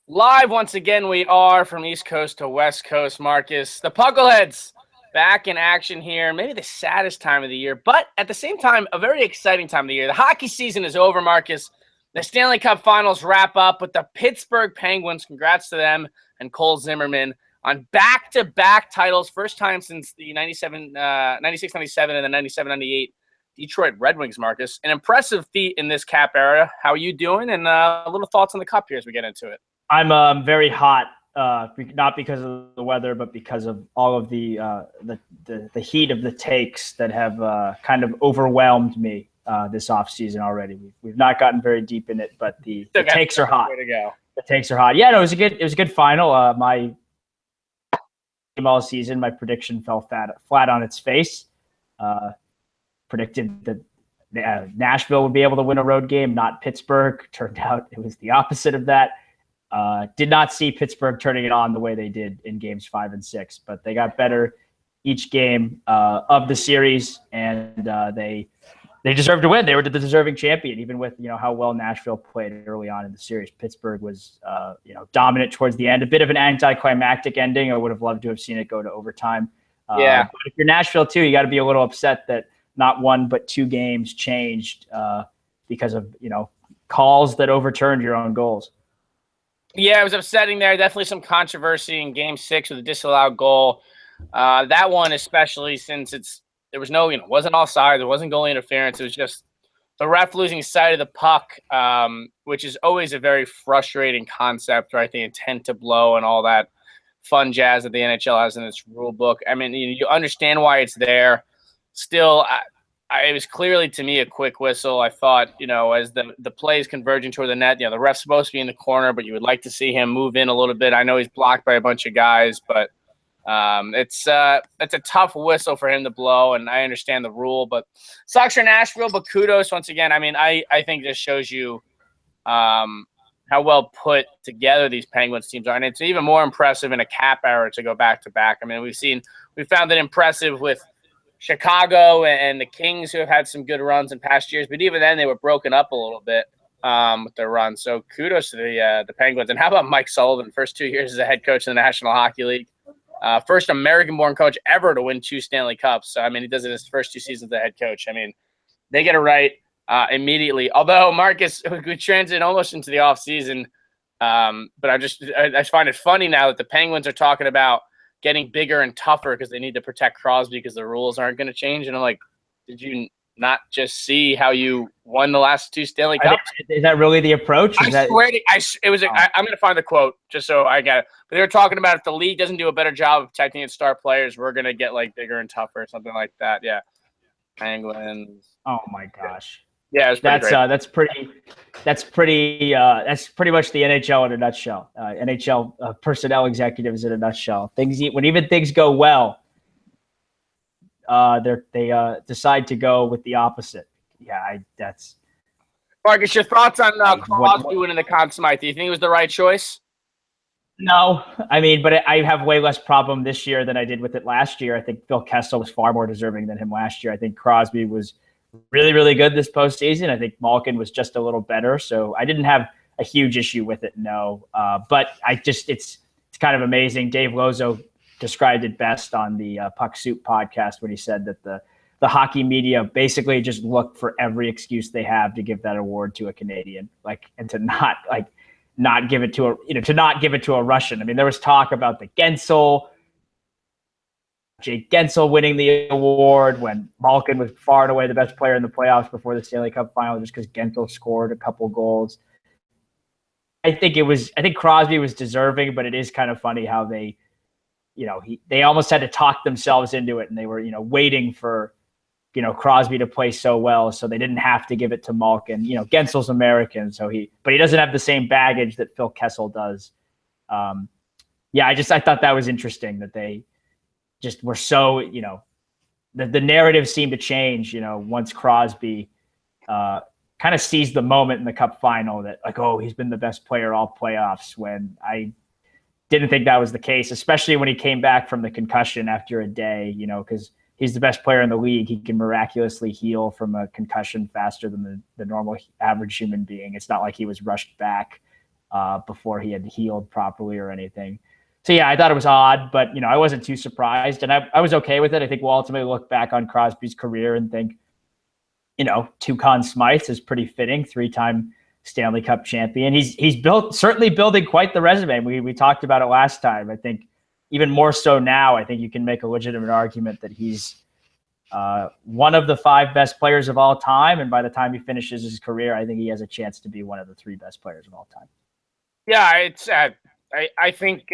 Live once again, we are from East Coast to West Coast, Marcus. The Puckleheads back in action here. Maybe the saddest time of the year, but at the same time, a very exciting time of the year. The hockey season is over, Marcus. The Stanley Cup Finals wrap up with the Pittsburgh Penguins. Congrats to them and Cole Zimmerman on back-to-back titles. First time since the 96-97 and the 97-98 Detroit Red Wings, Marcus. An impressive feat in this Cap era. How are you doing? And a little thoughts on the Cup here as we get into it. I'm very hot, not because of the weather, but because of all of the heat of the takes that have kind of overwhelmed me this offseason already. We've not gotten very deep in it, but the takes are hot. Way to go. The takes are hot. Yeah, no, it was a good final. My game all season, my prediction fell flat on its face. Predicted that Nashville would be able to win a road game, not Pittsburgh. Turned out it was the opposite of that. Did not see Pittsburgh turning it on the way they did in games 5 and 6, but they got better each game of the series, and they deserved to win. They were the deserving champion, even with how well Nashville played early on in the series. Pittsburgh was dominant towards the end. A bit of an anticlimactic ending. I would have loved to have seen it go to overtime. Yeah. But if you're Nashville too, you got to be a little upset that not one but two games changed because of calls that overturned your own goals. Yeah, it was upsetting there. Definitely some controversy in Game 6 with a disallowed goal. That one, especially since there was no, wasn't offside, there wasn't goalie interference. It was just the ref losing sight of the puck, which is always a very frustrating concept, right? The intent to blow and all that fun jazz that the NHL has in its rule book. I mean, you understand why it's there. Still, it was clearly, to me, a quick whistle. I thought, as the play is converging toward the net, the ref's supposed to be in the corner, but you would like to see him move in a little bit. I know he's blocked by a bunch of guys, but it's a tough whistle for him to blow, and I understand the rule. But sucks for Nashville, but kudos once again. I mean, I think this shows you how well put together these Penguins teams are, and it's even more impressive in a Cap era to go back-to-back. I mean, we found it impressive with Chicago and the Kings, who have had some good runs in past years, but even then they were broken up a little bit with their run. So kudos to the Penguins. And how about Mike Sullivan, first 2 years as a head coach in the National Hockey League, first American-born coach ever to win 2 Stanley Cups. So, I mean, he does it his first 2 seasons as a head coach. I mean, they get it right immediately. Although, Marcus, we transited almost into the offseason, but I find it funny now that the Penguins are talking about getting bigger and tougher because they need to protect Crosby because the rules aren't going to change. And I'm like, did you not just see how you won the last 2 Stanley Cups? Is that really the approach? I'm going to find the quote just so I got it. But they were talking about if the league doesn't do a better job of protecting its star players, we're going to get bigger and tougher or something like that. Yeah. Penguins. Oh my gosh. Yeah, that's pretty much the NHL in a nutshell. NHL personnel executives in a nutshell. When even things go well, they decide to go with the opposite. Yeah, that's. Marcus, your thoughts on Crosby winning the Conn Smythe? Do you think it was the right choice? No, I mean, but I have way less problem this year than I did with it last year. I think Phil Kessel was far more deserving than him last year. I think Crosby was really, really good this postseason. I think Malkin was just a little better. So I didn't have a huge issue with it, no. But it's kind of amazing. Dave Lozo described it best on the Puck Soup podcast when he said that the hockey media basically just look for every excuse they have to give that award to a Canadian, and to not give it to a Russian. I mean, there was talk about the Jake Gensel winning the award when Malkin was far and away the best player in the playoffs before the Stanley Cup final, just because Gensel scored a couple goals. I think Crosby was deserving, but it is kind of funny how they almost had to talk themselves into it, and they were, waiting for, Crosby to play so well, so they didn't have to give it to Malkin. Gensel's American, but he doesn't have the same baggage that Phil Kessel does. I thought that was interesting that they just were so, the narrative seemed to change, once Crosby kind of seized the moment in the Cup final that he's been the best player all playoffs, when I didn't think that was the case, especially when he came back from the concussion after a day, because he's the best player in the league. He can miraculously heal from a concussion faster than the normal average human being. It's not like he was rushed back. before he had healed properly or anything. So yeah, I thought it was odd, but I wasn't too surprised, and I was okay with it. I think we'll ultimately look back on Crosby's career and think, two Conn Smythes is pretty fitting. 3-time Stanley Cup champion. He's certainly building quite the resume. We talked about it last time. I think even more so now. I think you can make a legitimate argument that he's one of the 5 best players of all time, and by the time he finishes his career, I think he has a chance to be one of the 3 best players of all time. Yeah, it's. I think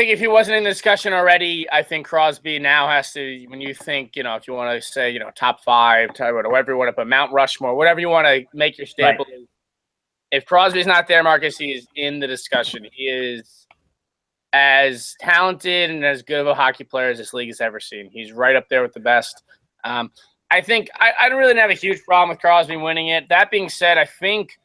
if he wasn't in the discussion already, I think Crosby now has to. When you think, if you want to say, top 5, whatever you want to put, Mount Rushmore, whatever you want to make your staple. Right. If Crosby's not there, Marcus, he is in the discussion. He is as talented and as good of a hockey player as this league has ever seen. He's right up there with the best. I think I don't really have a huge problem with Crosby winning it. That being said, I think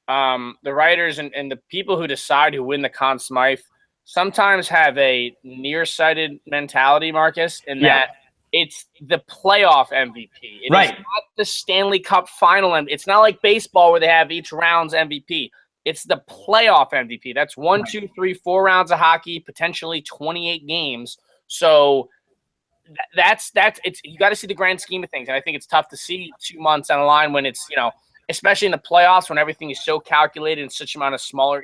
the writers and the people who decide who win the Conn Smythe sometimes have a nearsighted mentality, Marcus, in that it's the playoff MVP. It is not the Stanley Cup final. It's not like baseball where they have each round's MVP. It's the playoff MVP. That's 1, 2, 3, 4 rounds of hockey, potentially 28 games. So that's you got to see the grand scheme of things. And I think it's tough to see 2 months on the line when it's, especially in the playoffs when everything is so calculated in such amount of smaller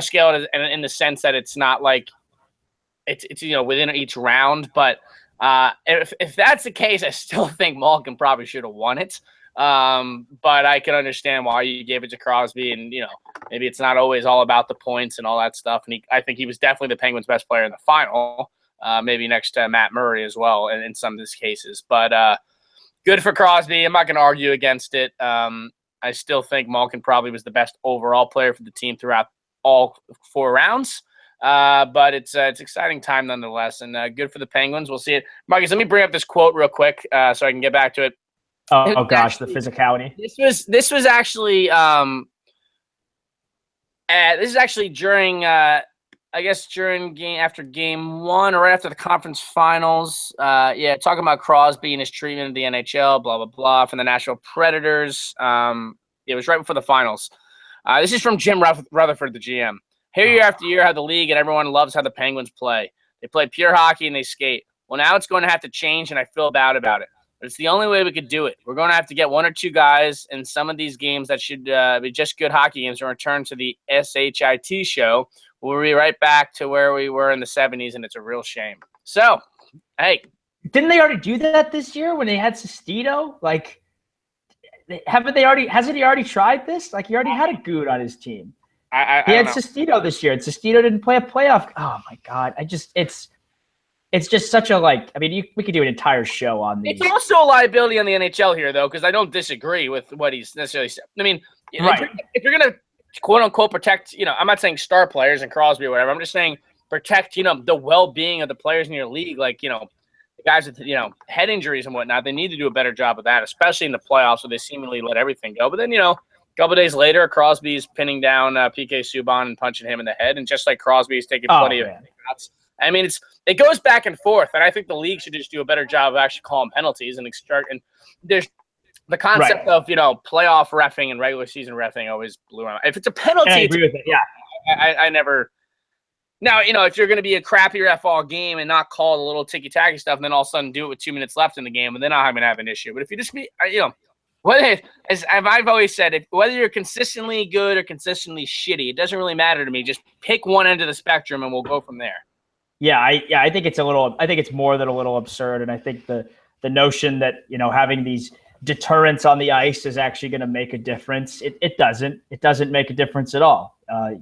scale, and in the sense that it's not like it's within each round. But if that's the case, I still think Malkin probably should have won it. But I can understand why you gave it to Crosby, and maybe it's not always all about the points and all that stuff. And I think he was definitely the Penguins' best player in the final, maybe next to Matt Murray as well, in some of these cases. But good for Crosby. I'm not going to argue against it. I still think Malkin probably was the best overall player for the team throughout all 4 rounds. But it's exciting time nonetheless, and good for the Penguins. We'll see it. Marcus, let me bring up this quote real quick so I can get back to it. Oh gosh, the physicality. This was actually during after game 1 or right after the conference finals. Talking about Crosby and his treatment of the NHL, blah blah blah, from the Nashville Predators. It was right before the finals. This is from Jim Rutherford, the GM. Hear year after year how the league and everyone loves how the Penguins play. They play pure hockey and they skate. Well, now it's going to have to change, and I feel bad about it. But it's the only way we could do it. We're going to have to get 1 or 2 guys in some of these games that should be just good hockey games and return to the SHIT show. We'll be right back to where we were in the 70s, and it's a real shame. So, hey. Didn't they already do that this year when they had Sestito? Like, hasn't he already tried this? Like, he already had a Good on his team. He had Sestito this year, and Sestito didn't play a playoff. Oh, my God. It's just such a, we could do an entire show on these. It's also a liability on the NHL here, though, because I don't disagree with what he's necessarily said. I mean, if you're going to, quote-unquote, protect, I'm not saying star players and Crosby or whatever. I'm just saying protect, the well-being of the players in your league. Like, the guys with, head injuries and whatnot, they need to do a better job of that, especially in the playoffs where they seemingly let everything go. But then, a couple of days later, Crosby's pinning down PK Subban and punching him in the head. And just like Crosby's taking plenty of shots. I mean, it goes back and forth, and I think the league should just do a better job of actually calling penalties and start. And there's the concept of playoff reffing and regular season reffing always blew my mind. If it's a penalty, I agree with it. Yeah, I never. Now if you're going to be a crappy ref all game and not call the little ticky tacky stuff, and then all of a sudden do it with 2 minutes left in the game, and then I'm going to have an issue. But if you just be, as I've always said, whether you're consistently good or consistently shitty, it doesn't really matter to me. Just pick one end of the spectrum, and we'll go from there. Yeah, I think it's more than a little absurd, and I think the notion that having these deterrents on the ice is actually going to make a difference. It doesn't make a difference at all. I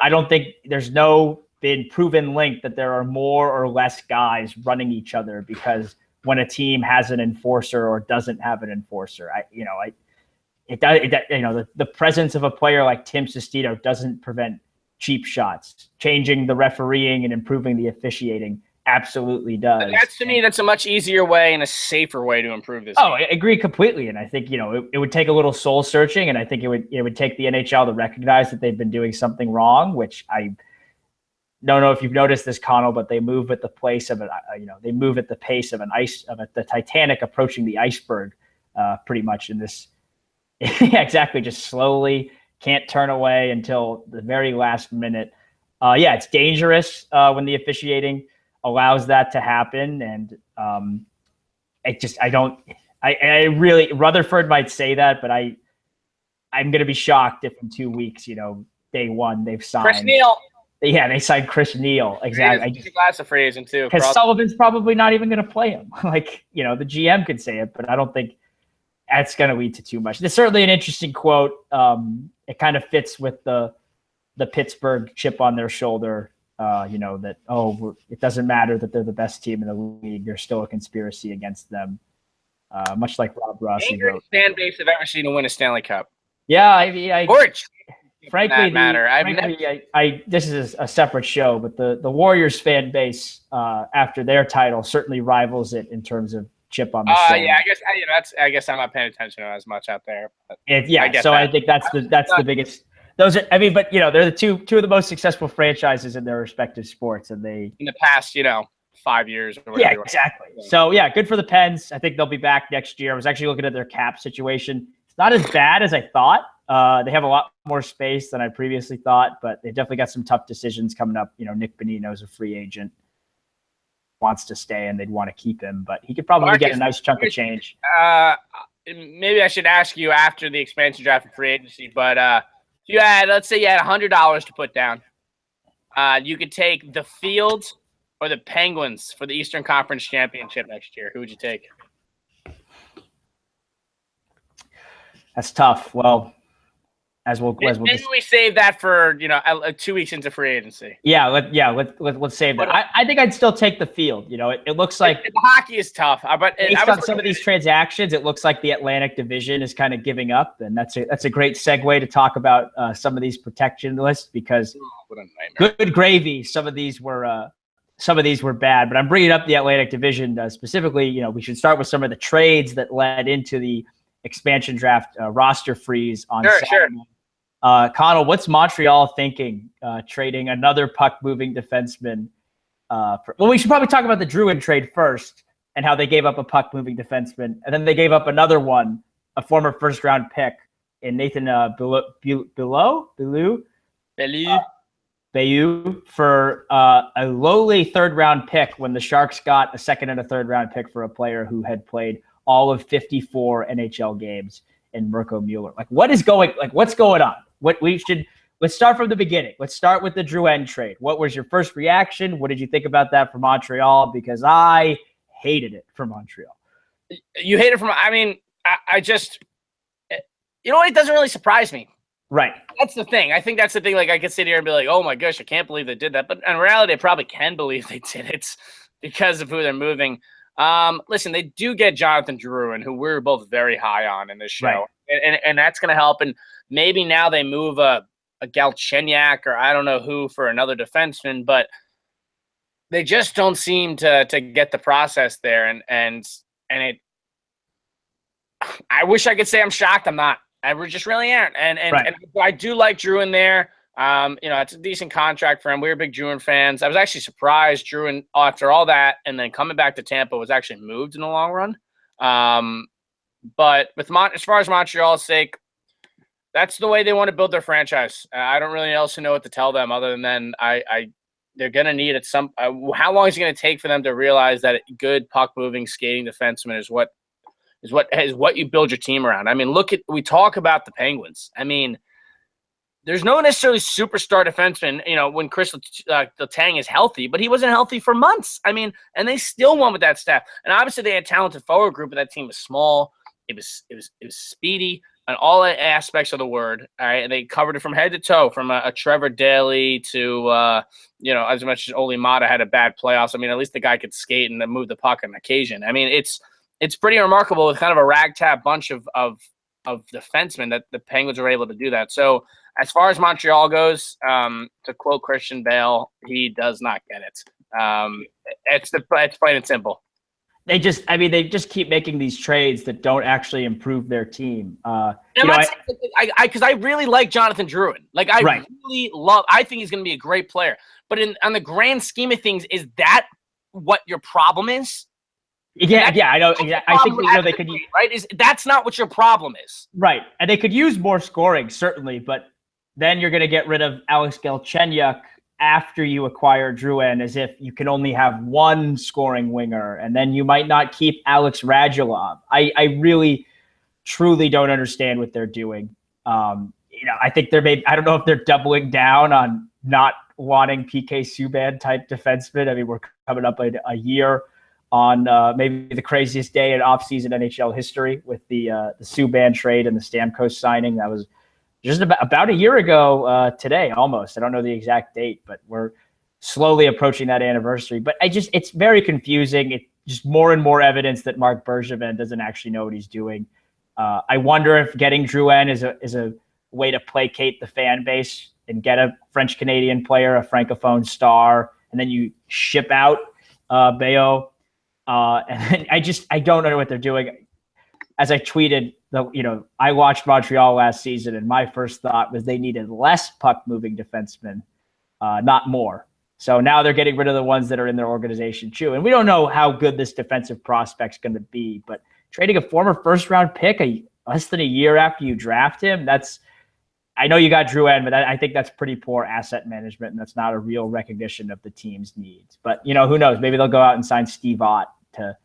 don't think there's no been proven link that there are more or less guys running each other because when a team has an enforcer or doesn't have an enforcer, the presence of a player like Tim Sestito doesn't prevent cheap shots. Changing the refereeing and improving the officiating absolutely does. To me, that's a much easier way and a safer way to improve this. Oh, I agree completely. And I think, it would take a little soul searching, and I think it would take the NHL to recognize that they've been doing something wrong, which I don't know if you've noticed this, Conall, but they move at the pace of the Titanic approaching the iceberg pretty much in this Yeah, exactly. Just slowly, can't turn away until the very last minute. Yeah, it's dangerous when the officiating allows that to happen. And I really, Rutherford might say that, but I'm going to be shocked if in 2 weeks, day one, they've Chris signed. Neal. Yeah, they signed Chris Neal. Exactly. Glass of free agent too. Because Sullivan's probably not even going to play him. Like, the GM could say it, but I don't think that's going to lead to too much. There's certainly an interesting quote. It kind of fits with the Pittsburgh chip on their shoulder. That it doesn't matter that they're the best team in the league. There's still a conspiracy against them. Much like Rob Rossi wrote. Fan base I've ever seen to win a Stanley Cup. Yeah, I frankly, matter. This is a separate show, but the Warriors fan base after their title certainly rivals it in terms of chip on the shoulder. Yeah, I guess I'm not paying attention to it as much out there. I think that's the biggest. Those are, but they're the two of the most successful franchises in their respective sports, and they in the past, 5 years. Or yeah, exactly. So yeah, good for the Pens. I think they'll be back next year. I was actually looking at their cap situation. It's not as bad as I thought. They have a lot more space than I previously thought, but they've definitely got some tough decisions coming up. Nick Bonino's a free agent, wants to stay, and they'd want to keep him, but he could probably get a nice chunk of change. Maybe I should ask you after the expansion draft and free agency, but if let's say you had $100 to put down, you could take the Fields or the Penguins for the Eastern Conference Championship next year. Who would you take? That's tough. Well, maybe we save that for 2 weeks into free agency. Yeah, let's save that. I think I'd still take the Field. It looks like the hockey is tough, but based on some of these transactions, it looks like the Atlantic Division is kind of giving up, and that's a great segue to talk about some of these protection lists because good gravy. Some of these were bad, but I'm bringing up the Atlantic Division specifically. We should start with some of the trades that led into the expansion draft roster freeze on Saturday. Sure. Conall, what's Montreal thinking? Trading another puck-moving defenseman. We should probably talk about the Drouin trade first and how they gave up a puck-moving defenseman, and then they gave up another one, a former first-round pick in Nathan Bayou for a lowly third-round pick when the Sharks got a second and a third-round pick for a player who had played all of 54 NHL games in Mirko Mueller. What's going on? Let's start from the beginning. Let's start with the Drouin trade. What was your first reaction? What did you think about that for Montreal? Because I hated it for Montreal. You hate it I just, it doesn't really surprise me. Right. That's the thing. I think that's the thing. I could sit here and be like, oh my gosh, I can't believe they did that. But in reality, I probably can believe they did it because of who they're moving. Listen, they do get Jonathan Drouin, who we're both very high on in this show. Right. And that's going to help. And maybe now they move a Galchenyuk or I don't know who for another defenseman, but they just don't seem to get the process there. And it, I wish I could say I'm shocked. I'm not. I just really aren't. And I do like Drouin there. It's a decent contract for him. We were big Drouin fans. I was actually surprised Drouin, after all that, and then coming back to Tampa, was actually moved in the long run. But as far as Montreal's sake, that's the way they want to build their franchise. I don't really else know what to tell them other than they're going to need it. How long is it going to take for them to realize that a good puck moving skating defenseman is what you build your team around? We talk about the Penguins. There's no necessarily superstar defenseman, when Chris Letang is healthy, but he wasn't healthy for months. And they still won with that staff. And obviously they had a talented forward group, but that team was small. It was speedy on all aspects of the word. All right. And they covered it from head to toe, from a Trevor Daley to, as much as Ole Mata had a bad playoffs. At least the guy could skate and then move the puck on occasion. It's pretty remarkable with kind of a ragtag bunch of defensemen that the Penguins were able to do that. So as far as Montreal goes, to quote Christian Bale, he does not get it. It's plain and simple. They just keep making these trades that don't actually improve their team. Because I really like Jonathan Drouin. I think he's going to be a great player. But on the grand scheme of things, is that what your problem is? Yeah, I know. I think they could right. That's not what your problem is, right? And they could use more scoring certainly, but then you're going to get rid of Alex Galchenyuk after you acquire Drouin, as if you can only have one scoring winger, and then you might not keep Alex Radulov. I really, truly don't understand what they're doing. I think I don't know if they're doubling down on not wanting PK Subban type defensemen. I mean, we're coming up a year on maybe the craziest day in offseason NHL history with the Subban trade and the Stamkos signing. That was just about a year ago today, almost. I don't know the exact date, but we're slowly approaching that anniversary. But it's very confusing. It's just more and more evidence that Marc Bergevin doesn't actually know what he's doing. I wonder if getting Drouin is a way to placate the fan base and get a French-Canadian player, a Francophone star, and then you ship out Bayo. And I don't know what they're doing. As I tweeted, I watched Montreal last season, and my first thought was they needed less puck-moving defensemen, not more. So now they're getting rid of the ones that are in their organization too. And we don't know how good this defensive prospect's going to be, but trading a former first-round pick less than a year after you draft him, I know you got Drouin, but I think that's pretty poor asset management, and that's not a real recognition of the team's needs. But, who knows? Maybe they'll go out and sign Steve Ott to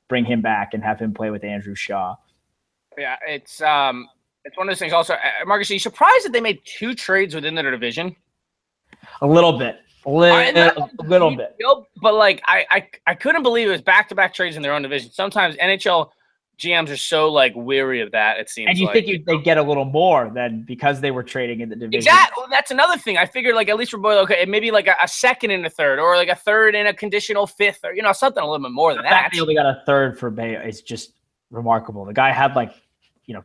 bring him back and have him play with Andrew Shaw. Yeah, it's one of those things also. Marcus, are you surprised that they made 2 trades within their division? A little bit. A little bit. But, I couldn't believe it was back-to-back trades in their own division. Sometimes NHL GMs are so weary of that, it seems. And you think they'd get a little more than because they were trading in the division. Exactly. Well, that's another thing. I figured at least for Boyle, okay, maybe a second and a third, or a third and a conditional fifth, or something a little bit more than that. They only got a third for Bayo. It's just remarkable. The guy had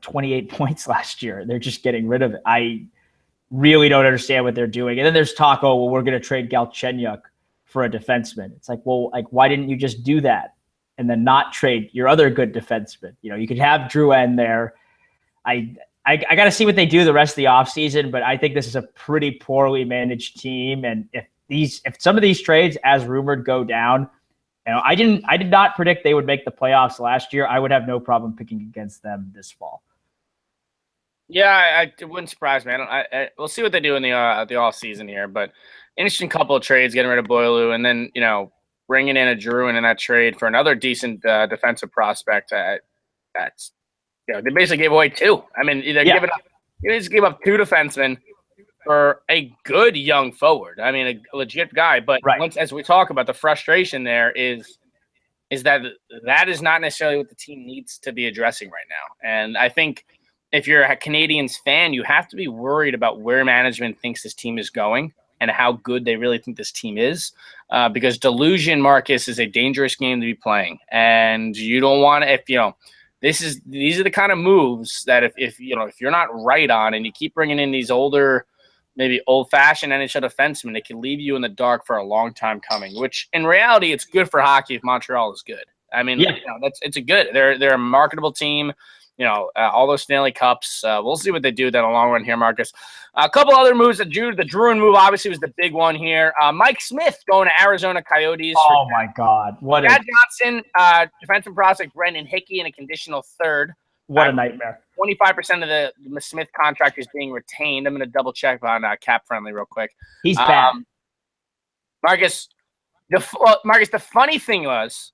28 points last year. They're just getting rid of it. I really don't understand what they're doing. And then there's talk, we're going to trade Galchenyuk for a defenseman. It's why didn't you just do that? And then not trade your other good defenseman. You could have Drouin there. I got to see what they do the rest of the offseason, but I think this is a pretty poorly managed team. And if some of these trades, as rumored, go down, I did not predict they would make the playoffs last year. I would have no problem picking against them this fall. Yeah, it wouldn't surprise me. We'll see what they do in the off season here, but interesting couple of trades, getting rid of Boileau, and then bringing in a Drouin in that trade for another decent defensive prospect. That's they basically gave away 2. I mean, you just gave up 2 defensemen for a good young forward. I mean, a legit guy. But as we talk about, the frustration there is that is not necessarily what the team needs to be addressing right now. And I think if you're a Canadiens fan, you have to be worried about where management thinks this team is going and how good they really think this team is, because delusion, Marcus, is a dangerous game to be playing, and you don't want to. These are the kind of moves that if you're not right on, and you keep bringing in these older, maybe old-fashioned NHL defensemen, it can leave you in the dark for a long time coming. Which in reality, it's good for hockey if Montreal is good. I mean, it's a good. They're a marketable team. All those Stanley Cups. We'll see what they do in the long run here, Marcus. A couple other moves. The Drouin move obviously was the big one here. Mike Smith going to Arizona Coyotes. Oh, my God. Chad Johnson, defensive prospect Brendan Hickey in a conditional third. What a nightmare. 25% of the Smith contract is being retained. I'm going to double check on Cap Friendly real quick. He's bad. Marcus, the funny thing is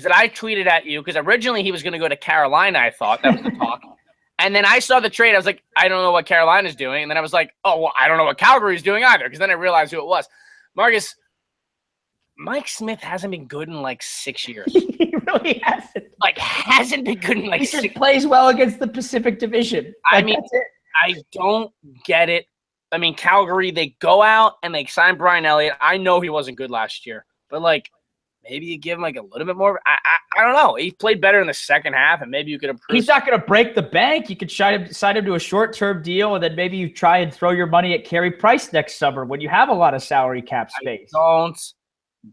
that I tweeted at you because originally he was going to go to Carolina, I thought. That was the talk. And then I saw the trade. I was like, I don't know what Carolina's doing. And then I was like, oh, well, I don't know what Calgary's doing either, because then I realized who it was. Marcus, Mike Smith hasn't been good in 6 years. He really hasn't. Hasn't been good in he just plays well against the Pacific Division. I don't get it. I mean, Calgary, they go out and they sign Brian Elliott. I know he wasn't good last year, but maybe you give him a little bit more. I don't know. He played better in the second half, and maybe you could improve. He's not going to break the bank. You could sign him to a short-term deal, and then maybe you try and throw your money at Carey Price next summer when you have a lot of salary cap space. I don't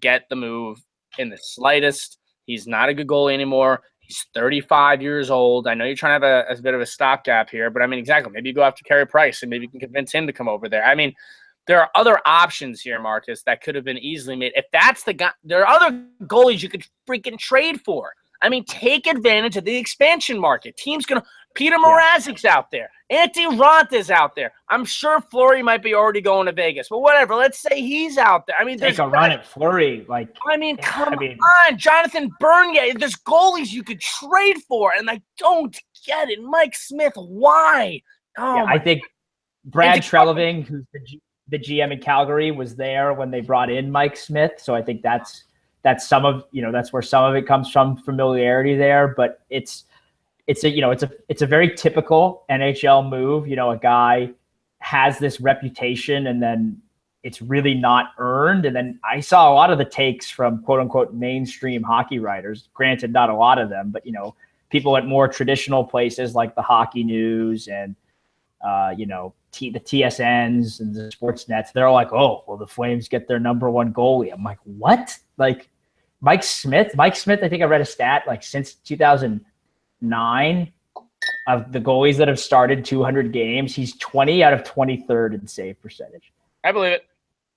get the move in the slightest. He's not a good goalie anymore. He's 35 years old. I know you're trying to have a bit of a stopgap here, but I mean, exactly. Maybe you go after Carey Price, and maybe you can convince him to come over there. I mean, there are other options here, Marcus, that could have been easily made. If that's the guy, there are other goalies you could freaking trade for. I mean, take advantage of the expansion market. Peter Mrazek's out there. Anthony Rant is out there. I'm sure Fleury might be already going to Vegas, but whatever. Let's say he's out there. I mean, take a run at Fleury. Come on, Jonathan Bernier. There's goalies you could trade for, and I don't get it. Mike Smith, why? I think Brad Treliving, who's the GM in Calgary, was there when they brought in Mike Smith. So I think that's some of, that's where some of it comes from, familiarity there. But it's a very typical NHL move. A guy has this reputation and then it's really not earned. And then I saw a lot of the takes from quote unquote mainstream hockey writers, granted, not a lot of them, but people at more traditional places like the Hockey News and the TSNs and the Sportsnets. They're all like, oh, well, the Flames get their number one goalie. I'm like, what? Like Mike Smith, I think I read a stat like since 2009 of the goalies that have started 200 games, he's 20 out of 23rd in save percentage. I believe it.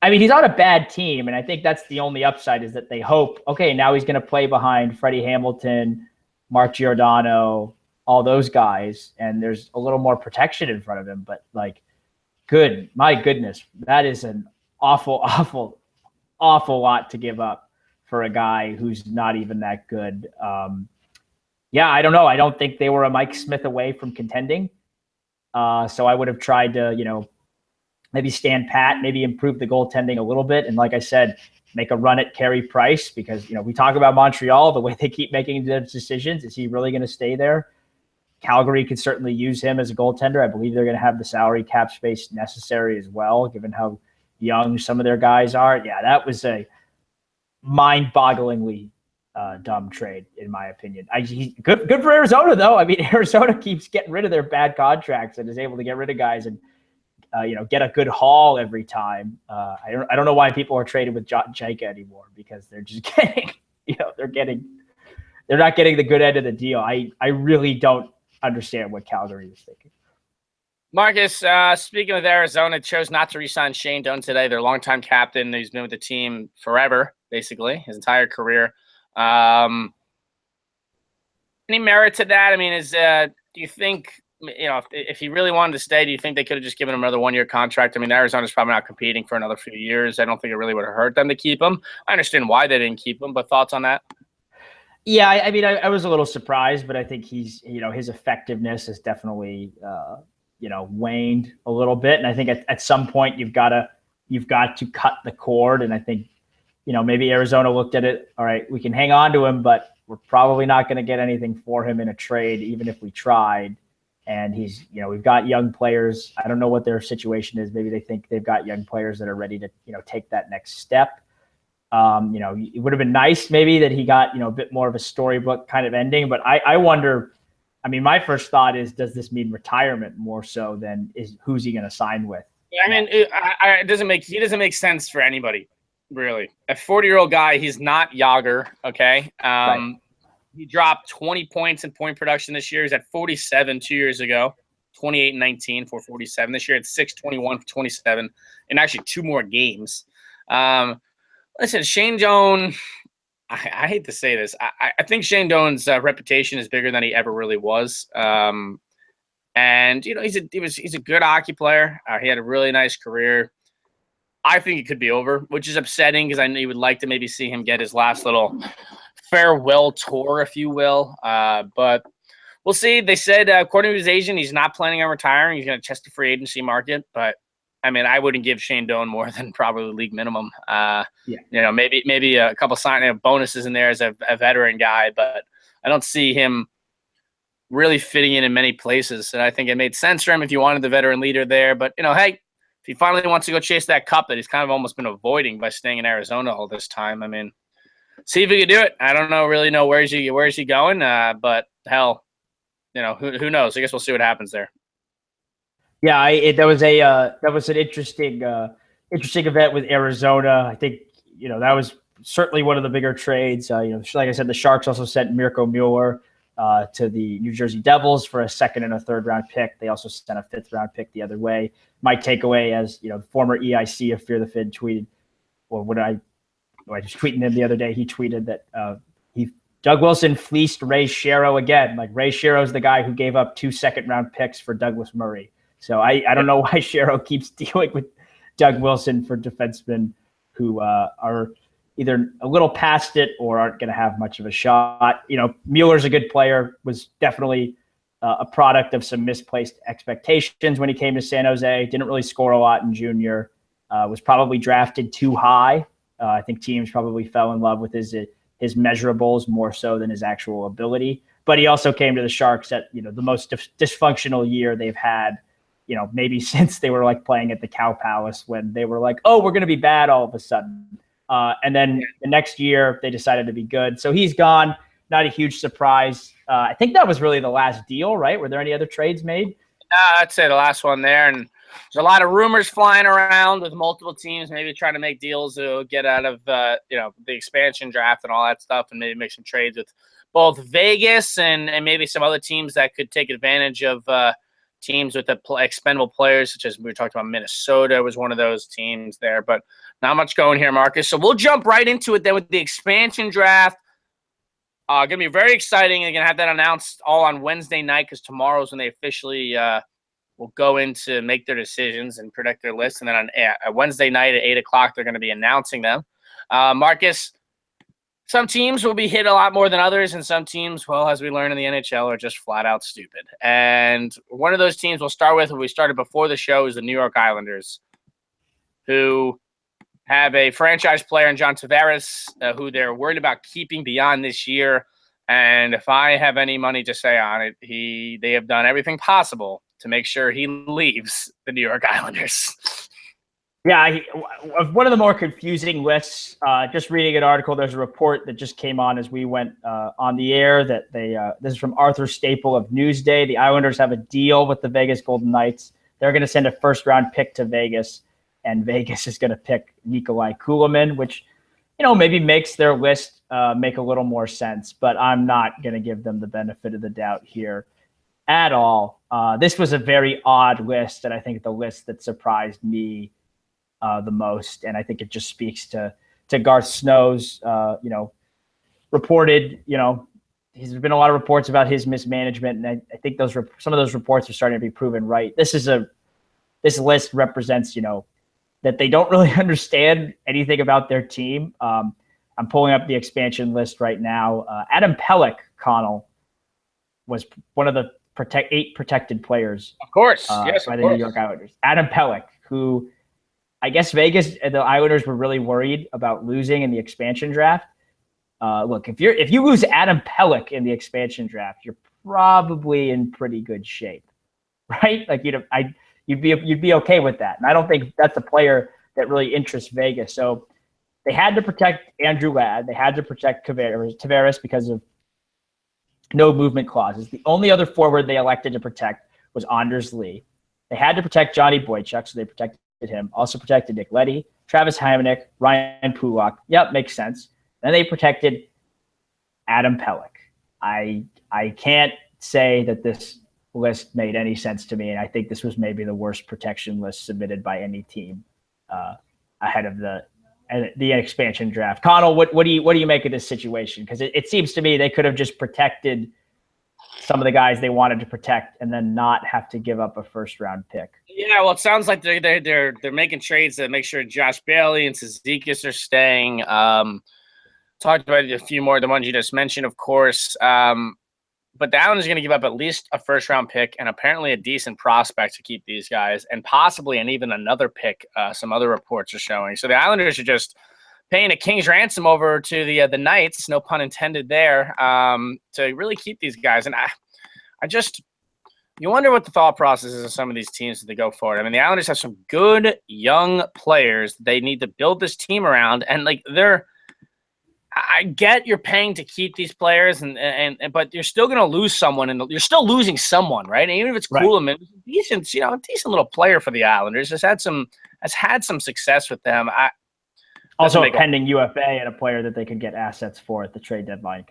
I mean, he's on a bad team, and I think that's the only upside is that they hope, okay, now he's going to play behind Freddie Hamilton, Mark Giordano, all those guys, and there's a little more protection in front of him. But my goodness, that is an awful, awful, awful lot to give up for a guy who's not even that good. I don't know. I don't think they were a Mike Smith away from contending. So I would have tried to, maybe stand pat, maybe improve the goaltending a little bit. And like I said, make a run at Carey Price because, we talk about Montreal, the way they keep making those decisions. Is he really going to stay there? Calgary could certainly use him as a goaltender. I believe they're going to have the salary cap space necessary as well, given how young some of their guys are. Yeah, that was a mind-bogglingly dumb trade, in my opinion. Good for Arizona, though. I mean, Arizona keeps getting rid of their bad contracts and is able to get rid of guys and get a good haul every time. I don't know why people are traded with John Jaika anymore because they're just getting, they're not getting the good end of the deal. I really don't understand what Calgary is thinking. Marcus, speaking of Arizona, chose not to re-sign Shane Doan today, their longtime captain. He's been with the team forever, basically, his entire career. Any merit to that? I mean, do you think, if he really wanted to stay, do you think they could have just given him another 1-year contract? I mean, Arizona's probably not competing for another few years. I don't think it really would have hurt them to keep him. I understand why they didn't keep him, but thoughts on that? Yeah, I mean, I was a little surprised, but I think he's, his effectiveness has definitely, waned a little bit. And I think at some point you've got to cut the cord. And I think, maybe Arizona looked at it. All right, we can hang on to him, but we're probably not going to get anything for him in a trade, even if we tried. And he's, we've got young players. I don't know what their situation is. Maybe they think they've got young players that are ready to, take that next step. It would have been nice maybe that he got, a bit more of a storybook kind of ending, but I wonder, I mean, my first thought is, does this mean retirement more so than who's he going to sign with? I mean, he doesn't make sense for anybody, really. A 40-year-old guy, he's not Yager. Okay. Right. He dropped 20 points in point production this year. He's at 47 2 years ago, 28-19 for 47. This year it's 6-21 for 27 and actually 2 more games. Listen, Shane Doan, I hate to say this. I think Shane Doan's reputation is bigger than he ever really was. And he's a good hockey player. He had a really nice career. I think it could be over, which is upsetting because I know you would like to maybe see him get his last little farewell tour, if you will. But we'll see. They said, according to his agent, he's not planning on retiring. He's going to test the free agency market. But I mean, I wouldn't give Shane Doan more than probably the league minimum. Maybe a couple signing bonuses in there as a veteran guy, but I don't see him really fitting in many places. And I think it made sense for him if you wanted the veteran leader there. But hey, if he finally wants to go chase that cup that he's kind of almost been avoiding by staying in Arizona all this time, I mean, see if he can do it. I don't really know where is he going, but hell, who knows? I guess we'll see what happens there. Yeah, that was an interesting event with Arizona. I think that was certainly one of the bigger trades. Like I said, the Sharks also sent Mirko Mueller to the New Jersey Devils for a 2nd and a 3rd round pick. They also sent a 5th round pick the other way. My takeaway, as former EIC of Fear the Fin tweeted, or I was tweeting him the other day. He tweeted that he Doug Wilson fleeced Ray Shero again. Like Ray Shero's the guy who gave up 2 second-round picks for Douglas Murray. So I don't know why Shero keeps dealing with Doug Wilson for defensemen who are either a little past it or aren't going to have much of a shot. Mueller's a good player, was definitely a product of some misplaced expectations when he came to San Jose. Didn't really score a lot in junior. Was probably drafted too high. I think teams probably fell in love with his measurables more so than his actual ability. But he also came to the Sharks at the most dysfunctional year they've had, maybe since they were like playing at the Cow Palace, when they were like, oh, we're going to be bad all of a sudden. And then the next year they decided to be good. So he's gone. Not a huge surprise. I think that was really the last deal, right? Were there any other trades made? I'd say the last one there. And there's a lot of rumors flying around with multiple teams maybe trying to make deals to get out of the expansion draft and all that stuff, and maybe make some trades with both Vegas and maybe some other teams that could take advantage of teams with the expendable players, such as we were talking about. Minnesota was one of those teams there, but not much going here, Marcus. So we'll jump right into it then with the expansion draft. Going to be very exciting. They're going to have that announced all on Wednesday night, because tomorrow's when they officially will go in to make their decisions and predict their list. And then on Wednesday night at 8 o'clock, they're going to be announcing them. Marcus, some teams will be hit a lot more than others, and some teams, well, as we learned in the NHL, are just flat out stupid. And one of those teams we'll start with, when we started before the show, is the New York Islanders, who have a franchise player in John Tavares, who they're worried about keeping beyond this year. And if I have any money to say on it, they have done everything possible to make sure he leaves the New York Islanders. Yeah, one of the more confusing lists. Just reading an article, there's a report that just came on as we went on the air that this is from Arthur Staple of Newsday. The Islanders have a deal with the Vegas Golden Knights. They're going to send a first-round pick to Vegas, and Vegas is going to pick Nikolai Kulemin, which, maybe makes their list make a little more sense. But I'm not going to give them the benefit of the doubt here at all. This was a very odd list, and I think the list that surprised me the most, and I think it just speaks to Garth Snow's, reported, there's been a lot of reports about his mismanagement, and I think some of those reports are starting to be proven right. This list represents, that they don't really understand anything about their team. I'm pulling up the expansion list right now. Adam Pelech, Conall, was one of the 8 protected players. Of course, yes, by the New York Islanders. Adam Pelech, who I guess Vegas and the Islanders were really worried about losing in the expansion draft. Look, if you lose Adam Pelech in the expansion draft, you're probably in pretty good shape, right? Like you'd be okay with that. And I don't think that's a player that really interests Vegas. So they had to protect Andrew Ladd. They had to protect Tavares because of no movement clauses. The only other forward they elected to protect was Anders Lee. They had to protect Johnny Boychuk, so they protected him. Also protected Nick Leddy, Travis Hamonic, Ryan Pulock. Yep, makes sense. Then they protected Adam Pelech. I can't say that this list made any sense to me, and I think this was maybe the worst protection list submitted by any team ahead of the expansion draft. Conall, what do you make of this situation? Because it seems to me they could have just protected some of the guys they wanted to protect and then not have to give up a first-round pick. Yeah, well, it sounds like they're making trades to make sure Josh Bailey and Cizikas are staying. Talked about a few more, the ones you just mentioned, of course. But the Islanders are going to give up at least a first-round pick and apparently a decent prospect to keep these guys, and possibly even another pick, some other reports are showing. So the Islanders are just paying a king's ransom over to the Knights, no pun intended there, to really keep these guys. And you wonder what the thought process is of some of these teams as they go forward. I mean, the Islanders have some good young players they need to build this team around, and I get you're paying to keep these players, but you're still going to lose someone, and you're still losing someone, right? And even if it's Kulemin, decent little player for the Islanders, has had some success with them. Also a pending UFA and a player that they could get assets for at the trade deadline.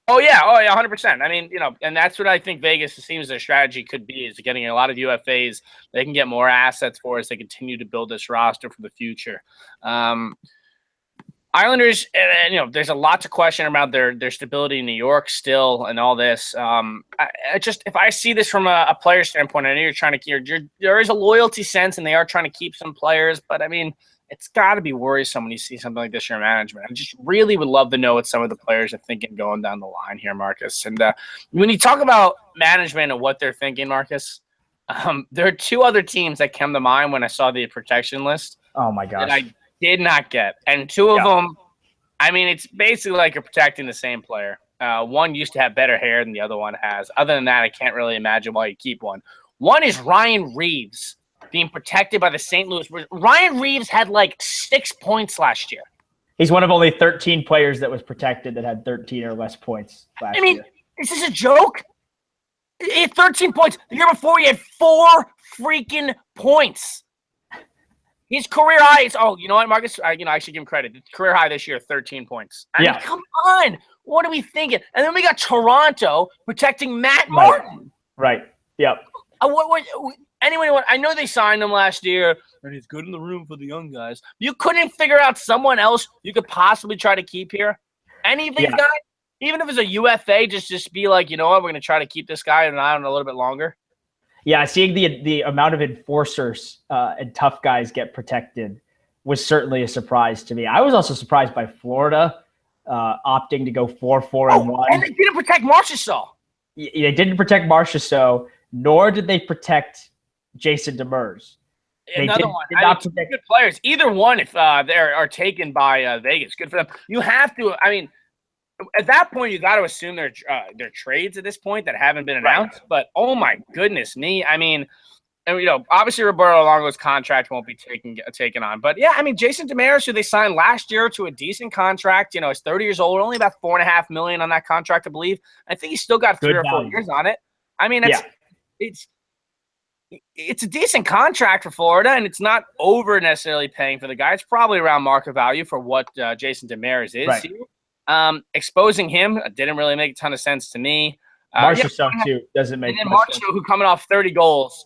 Oh yeah, 100%. I mean, and that's what I think Vegas seems their strategy could be, is getting a lot of UFAs. They can get more assets for as they continue to build this roster for the future. Islanders, there's a lot to question about their stability in New York still and all this. If I see this from a player standpoint, I know you're trying to there is a loyalty sense, and they are trying to keep some players, but I mean, it's got to be worrisome when you see something like this in your management. I just really would love to know what some of the players are thinking going down the line here, Marcus. And when you talk about management and what they're thinking, Marcus, there are two other teams that come to mind when I saw the protection list. Oh my gosh. That I did not get. And two of them, I mean, it's basically like you're protecting the same player. One used to have better hair than the other one has. Other than that, I can't really imagine why you keep one. One is Ryan Reeves being protected by the St. Louis. Ryan Reeves had like 6 points last year. He's one of only 13 players that was protected that had 13 or less points last year. Is this a joke? He had 13 points. The year before, he had 4 freaking points. His career high is, you know what, Marcus? I should give him credit. His career high this year, 13 points. I mean, come on. What are we thinking? And then we got Toronto protecting Matt Martin. Right. Yep. I know they signed him last year, and he's good in the room for the young guys. You couldn't figure out someone else you could possibly try to keep here? Any of these guys? Even if it's a UFA, just be like, you know what, we're going to try to keep this guy an eye on a little bit longer. Yeah, seeing the amount of enforcers and tough guys get protected was certainly a surprise to me. I was also surprised by Florida opting to go 4-4-1. And they didn't protect Marchessault. They didn't protect Marchessault, nor did they protect Jason Demers. Another one. Good players. Either one, if they are taken by Vegas, good for them. You have to. I mean, at that point, you got to assume they're trades at this point that haven't been announced. Right. But oh my goodness me! I mean, obviously Roberto Luongo's contract won't be taken on. But yeah, I mean, Jason Demers, who they signed last year to a decent contract, he's 30 years old, only about $4.5 million on that contract, I believe. I think he's still got 3 or 4 years on it. I mean, it's a decent contract for Florida, and it's not over necessarily paying for the guy. It's probably around market value for what Jason Demers is. Right. Exposing him didn't really make a ton of sense to me. Marchessault too doesn't make. And then Marchessault, who coming off 30 goals,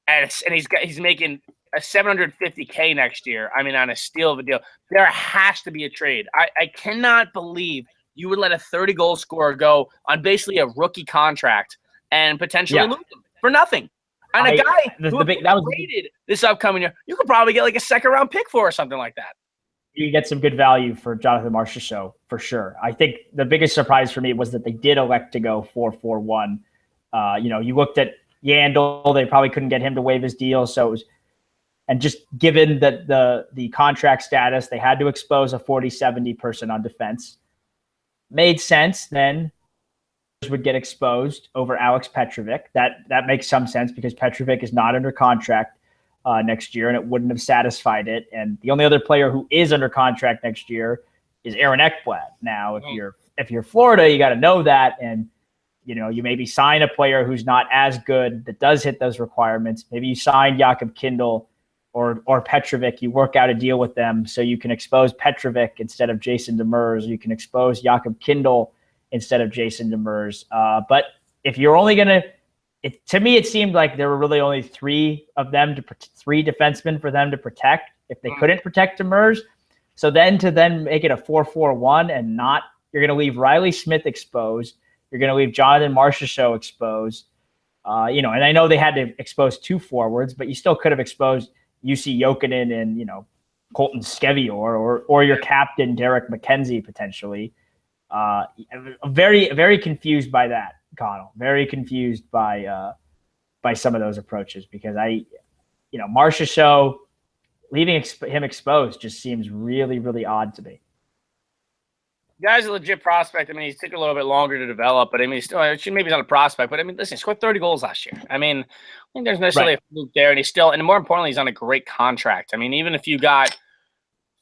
and he's making a $750K next year. I mean, on a steal of a deal. There has to be a trade. I cannot believe you would let a 30-goal scorer go on basically a rookie contract and potentially lose him for nothing. And a guy who was rated this upcoming year, you could probably get like a second-round pick for or something like that. You get some good value for Jonathan Marchessault for sure. I think the biggest surprise for me was that they did elect to go 4-4-1. You looked at Yandel; they probably couldn't get him to waive his deal, so it was, and just given that the contract status, they had to expose a 40-70 person on defense. Made sense then. Would get exposed over Alex Petrovic. That makes some sense because Petrovic is not under contract next year, and it wouldn't have satisfied it. And the only other player who is under contract next year is Aaron Ekblad. Now, if you're Florida, you got to know that, and you maybe sign a player who's not as good that does hit those requirements. Maybe you sign Jakob Kindl or Petrovic. You work out a deal with them so you can expose Petrovic instead of Jason Demers. You can expose Jakob Kindl instead of Jason Demers. But if you're only going to me, it seemed like there were really only 3 defensemen for them to protect if they couldn't protect Demers. So then to make it a 4-4-1 and not, you're going to leave Riley Smith exposed. You're going to leave Jonathan Marchessault exposed. And I know they had to expose 2 forwards, but you still could have exposed UC Jokinen and, Colton Skevior or your captain, Derek McKenzie, potentially. Very, very confused by that, Conall. Very confused by some of those approaches because Marchessault leaving him exposed just seems really, really odd to me. The guy's a legit prospect. I mean, he's took a little bit longer to develop, but I mean, maybe he's not a prospect. But I mean, listen, he scored 30 goals last year. I mean, I think there's necessarily a fluke there, and more importantly, he's on a great contract. I mean, even if you got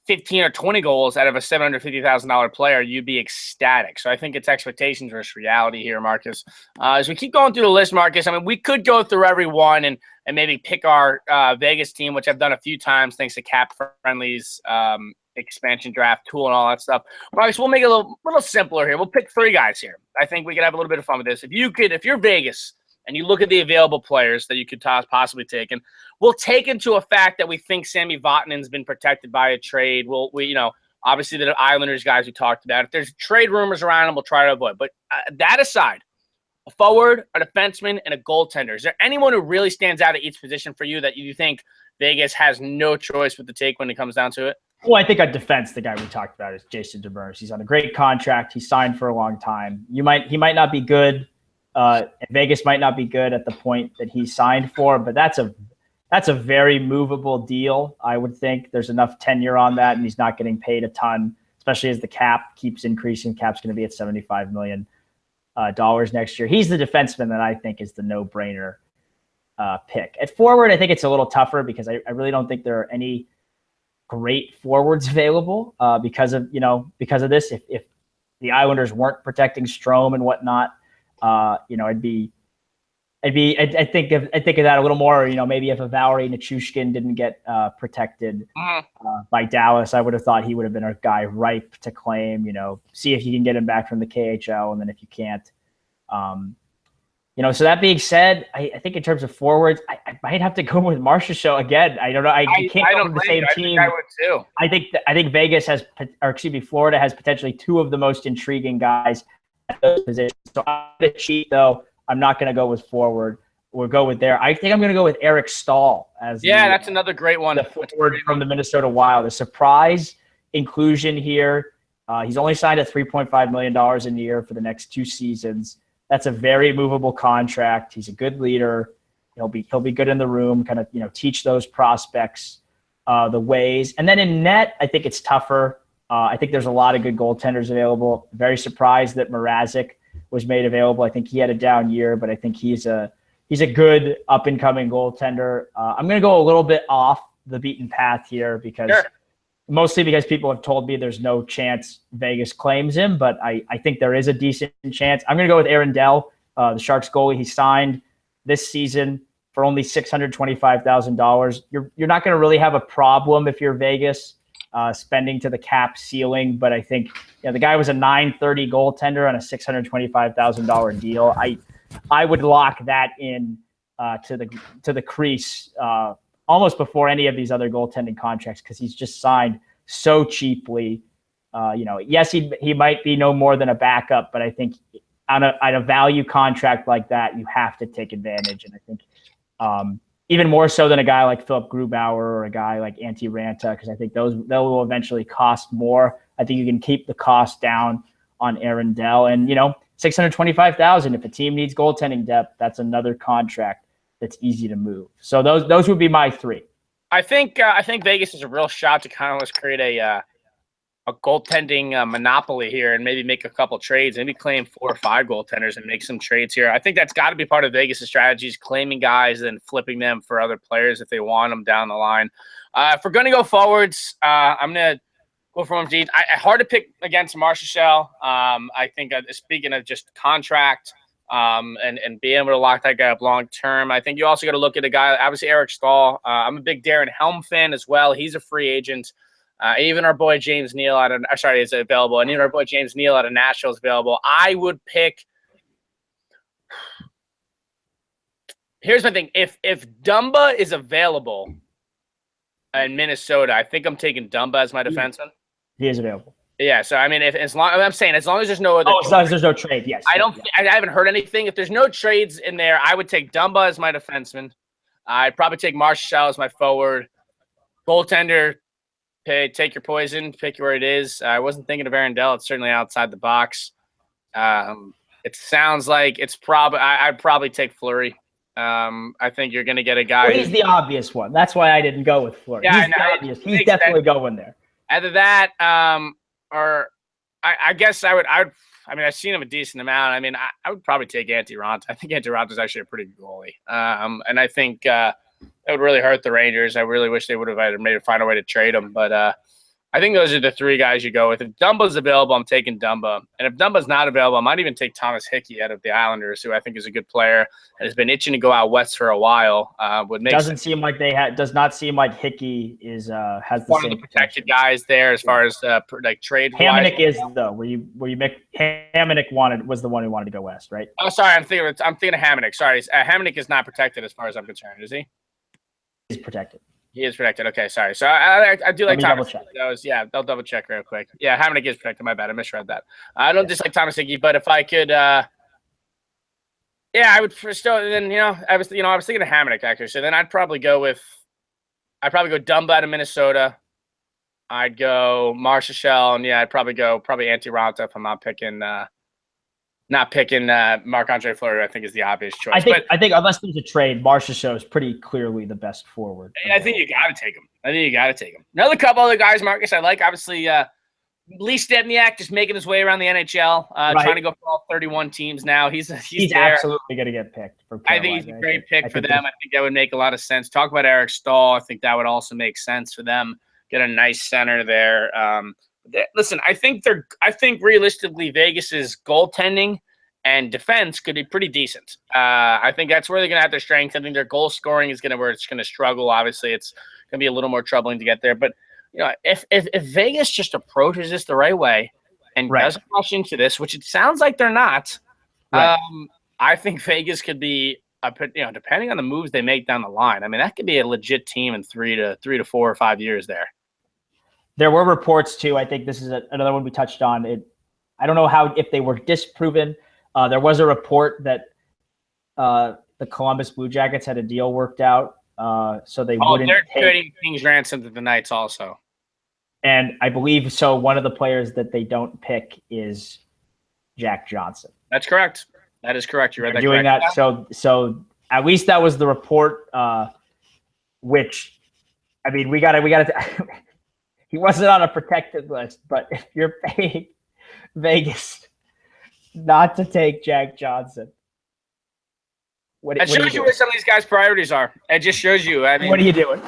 15 or 20 goals out of a $750,000 player, you'd be ecstatic. So I think it's expectations versus reality here, Marcus. As we keep going through the list, Marcus, I mean, we could go through every one and maybe pick our Vegas team, which I've done a few times thanks to Cap Friendly's expansion draft tool and all that stuff. Marcus, we'll make it a little simpler here. We'll pick 3 guys here. I think we could have a little bit of fun with this. If you're Vegas and you look at the available players that you could possibly take, and we'll take into a fact that we think Sami Vatanen's been protected by a trade. Obviously, the Islanders guys we talked about. If there's trade rumors around them, we'll try to avoid. But that aside, a forward, a defenseman, and a goaltender. Is there anyone who really stands out at each position for you that you think Vegas has no choice but to take when it comes down to it? Well, I think on defense, the guy we talked about is Jason Demers. He's on a great contract. He signed for a long time. He might not be good. Vegas might not be good at the point that he signed for, but that's a very movable deal. I would think there's enough tenure on that, and he's not getting paid a ton, especially as the cap keeps increasing. Cap's going to be at $75 million next year. He's the defenseman that I think is the no-brainer pick. At forward, I think it's a little tougher because I really don't think there are any great forwards available because of this. If the Islanders weren't protecting Strome and whatnot, I'd think of that a little more. Maybe if a Valerie Nichushkin didn't get protected by Dallas, I would have thought he would have been a guy ripe to claim. See if you can get him back from the KHL, and then if you can't, So that being said, I think in terms of forwards, I might have to go with Marchessault again. I don't know. I can't go with the same team. I would too. I think Vegas Florida has potentially two of the most intriguing guys at those positions. So I'm going to cheat though. I'm not going to go with forward. We'll go with there. I think I'm going to go with Eric Staal as that's another great one. The forward from the Minnesota Wild. A surprise inclusion here. He's only signed at $3.5 million a year for the next 2 seasons. That's a very movable contract. He's a good leader. He'll be good in the room, kind of teach those prospects the ways. And then in net, I think it's tougher. I think there's a lot of good goaltenders available. Very surprised that Mrazek was made available. I think he had a down year, but I think he's a good up and coming goaltender. I'm going to go a little bit off the beaten path here mostly because people have told me there's no chance Vegas claims him, but I think there is a decent chance. I'm going to go with Aaron Dell, the Sharks goalie. He signed this season for only $625,000. You're not going to really have a problem if you're Vegas spending to the cap ceiling, but I think the guy was a $930 goaltender on a $625,000 deal. I would lock that in to the crease almost before any of these other goaltending contracts because he's just signed so cheaply. Yes, he might be no more than a backup, but I think on a value contract like that, you have to take advantage. And I think even more so than a guy like Philip Grubauer or a guy like Antti Ranta, because I think those will eventually cost more. I think you can keep the cost down on Aaron Dell, and $625,000. If a team needs goaltending depth, that's another contract that's easy to move. So those would be my 3. I think Vegas is a real shot to kind of create a goaltending monopoly here and maybe make a couple trades, maybe claim 4 or 5 goaltenders and make some trades here. I think that's got to be part of Vegas' strategies, claiming guys and flipping them for other players if they want them down the line. If we're going to go forwards, I'm going to go for him. Hard to pick against Marchessault. I think speaking of just contract and being able to lock that guy up long term, I think you also got to look at a guy, obviously Eric Staal. I'm a big Darren Helm fan as well. He's a free agent. Even our boy James Neal is available, and even our boy James Neal out of Nashville is available. I would pick. Here's my thing: if Dumba is available in Minnesota, I think I'm taking Dumba as my defenseman. He is available. Yeah, so I mean, as long as there's no other. As long as there's no trade, yes. I haven't heard anything. If there's no trades in there, I would take Dumba as my defenseman. I'd probably take Marchessault as my forward. Goaltender. Take your poison, pick where it is. I wasn't thinking of Aaron Dell. It's certainly outside the box. It sounds like it's probably I'd probably take Fleury. I think you're going to get a guy. He's the obvious one. That's why I didn't go with Fleury. Yeah, he's the obvious. He's definitely going there. Either that, or I guess I would. I mean, I've seen him a decent amount. I mean, I would probably take Antti Ranta. I think Antti Ranta is actually a pretty good goalie. And I think it would really hurt the Rangers. I really wish they would have find a way to trade him. But I think those are the 3 guys you go with. If Dumba's available, I'm taking Dumba. And if Dumba's not available, I might even take Thomas Hickey out of the Islanders, who I think is a good player and has been itching to go out west for a while. Does not seem like Hickey is has the one same of the protected guys there as far as like trade. Hamonic is though. Hamonic was the one who wanted to go west, right? Oh, sorry, I'm thinking of Hamonic. Sorry, Hamonic is not protected as far as I'm concerned. Is he? He's protected. He is protected. Okay, sorry. So I do like Thomas double-check those. Yeah, they'll double check real quick. Yeah, Hamonic is protected. My bad. I misread that. I don't dislike Thomas Hickey, but if I could, I would still. Then I was thinking of Hamonic actually. So then I'd probably go Dumba out of Minnesota. I'd go Marshall, and I'd probably go Antti Ranta if I'm not picking Marc-Andre Fleury. I think is the obvious choice. I think unless there's a trade, Marchessault is pretty clearly the best forward. I think you got to take him. Another couple other guys, Marcus, I like. Obviously, Lee Stempniak just making his way around the NHL, trying to go for all 31 teams now. He's there. Absolutely going to get picked for Carolina. I think he's a great pick for them. I think that would make a lot of sense. Talk about Eric Stahl. I think that would also make sense for them. Get a nice center there. Listen, I think realistically Vegas's goaltending and defense could be pretty decent. I think that's where they're going to have their strength. I think their goal scoring is where it's going to struggle. Obviously, it's going to be a little more troubling to get there. But if Vegas just approaches this the right way and doesn't rush into this, which it sounds like they're not, I think Vegas could be depending on the moves they make down the line. I mean, that could be a legit team in 3 to 4 or 5 years there. There were reports too. I think this is another one we touched on. I don't know if they were disproven. There was a report that the Columbus Blue Jackets had a deal worked out, so they wouldn't. They're trading King's ransom to the Knights also. And I believe so. One of the players that they don't pick is Jack Johnson. That's correct. That is correct. You read that doing correct. that. So at least that was the report. Which, I mean, we got to. He wasn't on a protected list, but if you're paying Vegas not to take Jack Johnson, that shows you where some of these guys' priorities are. It just shows you. I mean, what are you doing?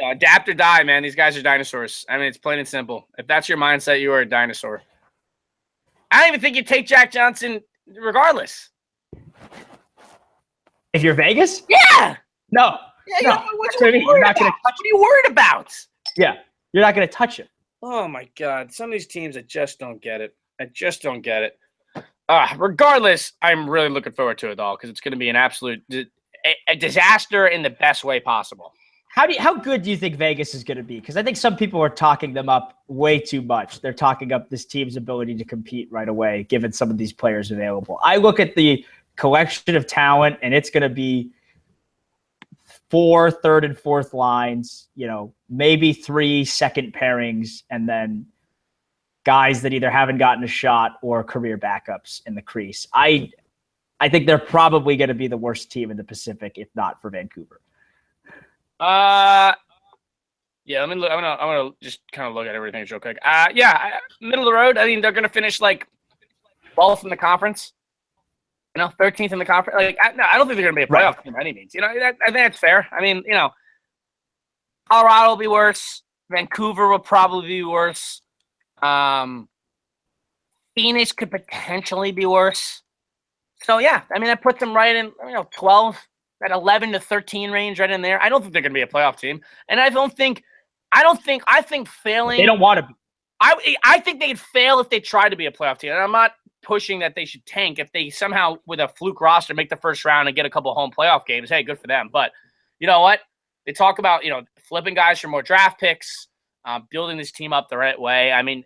Adapt or die, man. These guys are dinosaurs. I mean, it's plain and simple. If that's your mindset, you are a dinosaur. I don't even think you take Jack Johnson regardless. If you're Vegas? Yeah. No. Yeah, no. What are you worried about? Yeah, you're not going to touch it. Oh, my God. Some of these teams, I just don't get it. Regardless, I'm really looking forward to it all because it's going to be an absolute a disaster in the best way possible. How good do you think Vegas is going to be? Because I think some people are talking them up way too much. They're talking up this team's ability to compete right away, given some of these players available. I look at the collection of talent, and it's going to be 4 third and fourth lines, maybe 3 second pairings, and then guys that either haven't gotten a shot or career backups in the crease. I think they're probably going to be the worst team in the Pacific, if not for Vancouver. Yeah, let me look. I'm gonna just kind of look at everything real quick. Middle of the road. I mean, they're gonna finish like 12th in the conference. 13th in the conference. I don't think they're gonna be a playoff team by any means. I think that's fair. I mean, Colorado will be worse. Vancouver will probably be worse. Phoenix could potentially be worse. So yeah, I mean, that puts them right in 12. That 11 to 13 range right in there. I don't think they're going to be a playoff team. And I think failing. They don't want to be. I think they'd fail if they tried to be a playoff team. And I'm not pushing that they should tank. If they somehow, with a fluke roster, make the first round and get a couple of home playoff games, hey, good for them. But you know what? They talk about, flipping guys for more draft picks, building this team up the right way. I mean,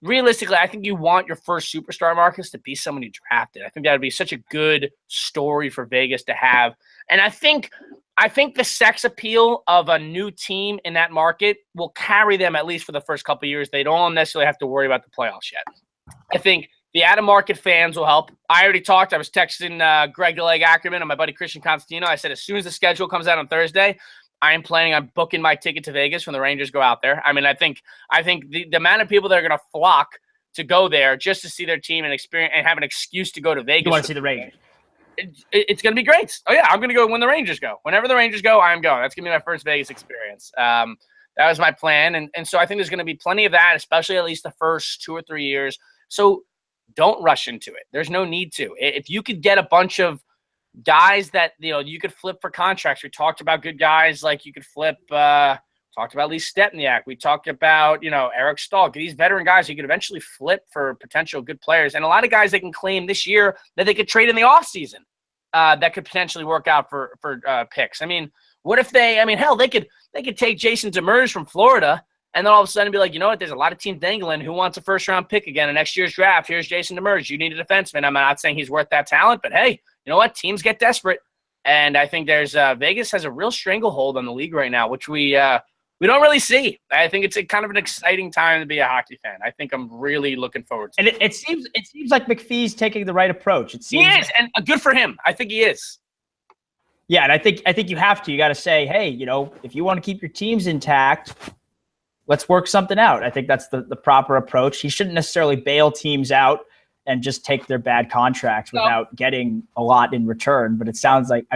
realistically, I think you want your first superstar, Marcus, to be someone you drafted. I think that would be such a good story for Vegas to have. And I think the sex appeal of a new team in that market will carry them at least for the first couple of years. They don't necessarily have to worry about the playoffs yet. I think the out-of-market fans will help. I already talked. I was texting Greg the Leg Ackerman and my buddy Christian Constantino. I said, as soon as the schedule comes out on Thursday, I am planning on booking my ticket to Vegas when the Rangers go out there. I mean, I think the amount of people that are going to flock to go there just to see their team and experience and have an excuse to go to Vegas. You want to see the Rangers? It's going to be great. Oh, yeah, I'm going to go when the Rangers go. Whenever the Rangers go, I'm going. That's going to be my first Vegas experience. That was my plan. And so I think there's going to be plenty of that, especially at least the first 2 or 3 years. So don't rush into it. There's no need to. If you could get a bunch of guys that, you could flip for contracts. We talked about good guys like you could flip. Talked about Lee Stempniak. We talked about, Eric Stahl. These veteran guys you could eventually flip for potential good players. And a lot of guys they can claim this year that they could trade in the offseason that could potentially work out for picks. I mean, What if hell, they could take Jason Demers from Florida and then all of a sudden be like, you know what, there's a lot of teams dangling who wants a first-round pick again in next year's draft. Here's Jason Demers. You need a defenseman. I'm not saying he's worth that talent, but hey, you know what? Teams get desperate. And I think there's Vegas has a real stranglehold on the league right now, which we don't really see. I think it's a kind of an exciting time to be a hockey fan. I think I'm really looking forward to it. And it seems like McPhee's taking the right approach. He is, and good for him. I think he is. Yeah, and I think you have to. You got to say, hey, you know, if you want to keep your teams intact, let's work something out. I think that's the proper approach. He shouldn't necessarily bail teams out and just take their bad contracts without getting a lot in return. But it sounds like,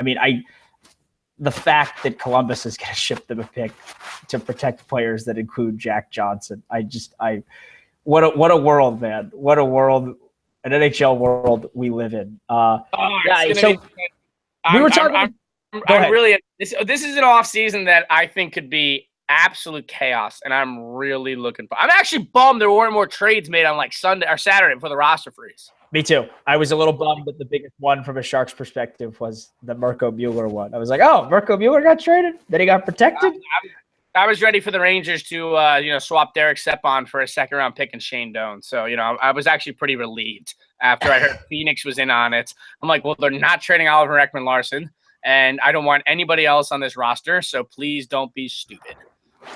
the fact that Columbus is going to ship them a pick to protect players that include Jack Johnson, what a world, man. What a world, an NHL world we live in. This is an off season that I think could be absolute chaos, and I'm really looking for. I'm actually bummed there weren't more trades made on like Sunday or Saturday before the roster freeze. Me too. I was a little bummed that the biggest one from a Sharks perspective was the Mirko Mueller one. I was like, oh, Mirko Mueller got traded? Then he got protected? I was ready for the Rangers to swap Derek Stepan for a second-round pick and Shane Doan. So, I was actually pretty relieved after I heard Phoenix was in on it. I'm like, well, they're not trading Oliver Ekman-Larsson, and I don't want anybody else on this roster, so please don't be stupid.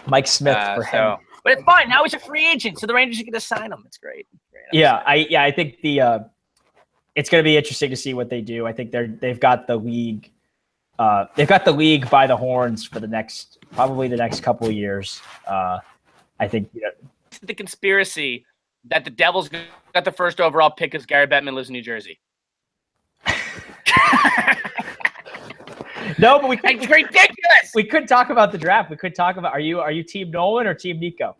Mike Smith for him. But it's fine. Now he's a free agent, so the Rangers are going to sign him. It's great. I think it's going to be interesting to see what they do. I think they've got the league. They've got the league by the horns for the next couple of years. I think the conspiracy that the Devils got the first overall pick because Gary Bettman lives in New Jersey. No, but it's ridiculous. We could talk about the draft. We could talk about are you Team Nolan or Team Nico?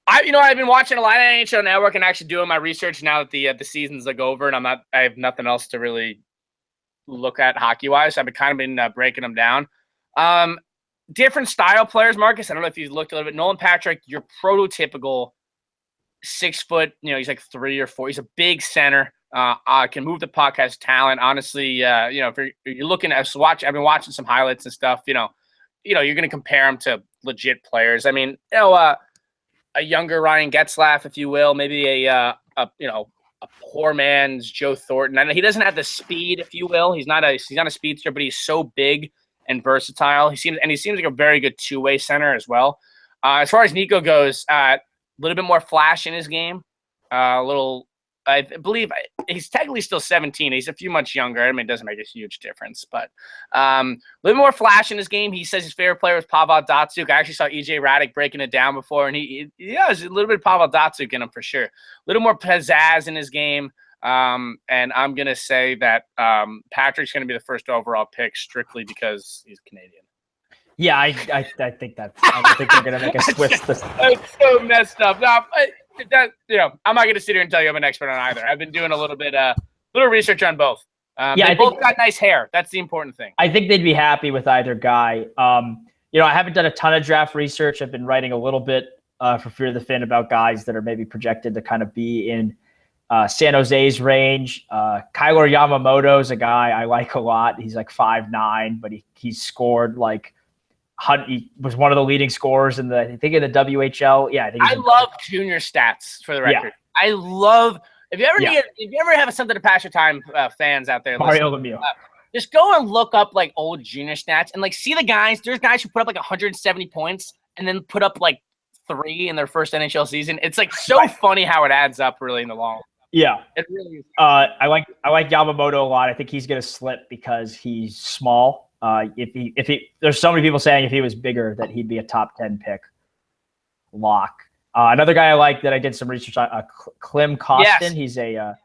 I've been watching a lot of NHL Network and actually doing my research now that the season's over, and I have nothing else to really look at hockey wise. So I've been breaking them down. Different style players, Marcus. I don't know if you've looked a little bit. Nolan Patrick, your prototypical 6 foot. He's like 3 or 4. He's a big center. Can move the puck, has talent. Honestly, if you're looking at I've been watching some highlights and stuff. You're going to compare him to legit players. A younger Ryan Getzlaf, if you will, maybe a poor man's Joe Thornton. I know he doesn't have the speed, if you will. He's not a speedster, but he's so big and versatile. He seems like a very good two-way center as well. As far as Nico goes, a little bit more flash in his game. I believe he's technically still 17. He's a few months younger. It doesn't make a huge difference, but a little more flash in his game. He says his favorite player was Pavel Datsyuk. I actually saw EJ Radic breaking it down before, and he has a little bit of Pavel Datsyuk in him for sure. A little more pizzazz in his game, and I'm going to say that Patrick's going to be the first overall pick strictly because he's Canadian. Yeah, I think that's. I don't think they're going to make a switch. That's so messed up. No, I'm not going to sit here and tell you I'm an expert on either. I've been doing a little research on both. They both got nice hair. That's the important thing. I think they'd be happy with either guy. I haven't done a ton of draft research. I've been writing a little bit for Fear the Fin about guys that are maybe projected to kind of be in San Jose's range. Kyler Yamamoto is a guy I like a lot. He's like 5'9", but he's scored like. He was one of the leading scorers in the WHL. Yeah, I love junior stats for the record. Yeah. I love if you ever have something to pass your time, fans out there. Mario Lemieux. Just go and look up like old junior stats and like see the guys. There's guys who put up like 170 points and then put up like 3 in their first NHL season. It's like so funny how it adds up really in the long run. Yeah, it really is. I like Yamamoto a lot. I think he's going to slip because he's small. If he, there's so many people saying if he was bigger that he'd be a top 10 pick. Lock. Another guy I like that I did some research on, Klim Kostin. Yes. He's a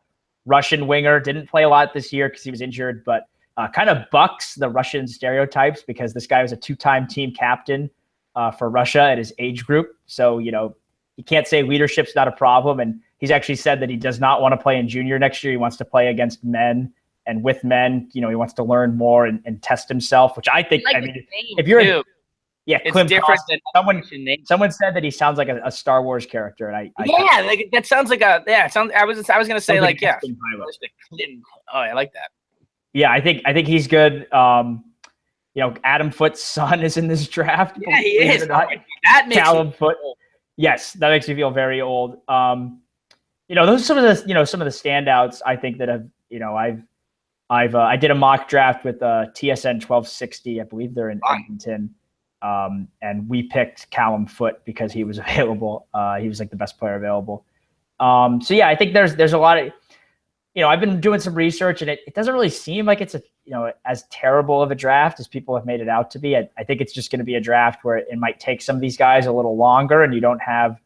Russian winger. Didn't play a lot this year because he was injured, but kind of bucks the Russian stereotypes because this guy was a 2-time team captain for Russia at his age group. So, you can't say leadership's not a problem. And he's actually said that he does not want to play in junior next year. He wants to play against men. And with men, he wants to learn more and test himself, which I think, if you're, it's Klim different Kostin, than someone said that he sounds like a Star Wars character. And that sounds like I was going to say like, yeah. Oh, I like that. Yeah. I think he's good. Adam Foote's son is in this draft. Yeah, he is. That makes Callum Foote. Yes, that makes me feel very old. Those are some of the standouts I think that have, I did a mock draft with TSN 1260. I believe they're in Edmonton. And we picked Callum Foote because he was available. He was like the best player available. So yeah, I think there's a lot of, I've been doing some research, and it doesn't really seem like it's as terrible of a draft as people have made it out to be. I think it's just going to be a draft where it might take some of these guys a little longer, and you don't have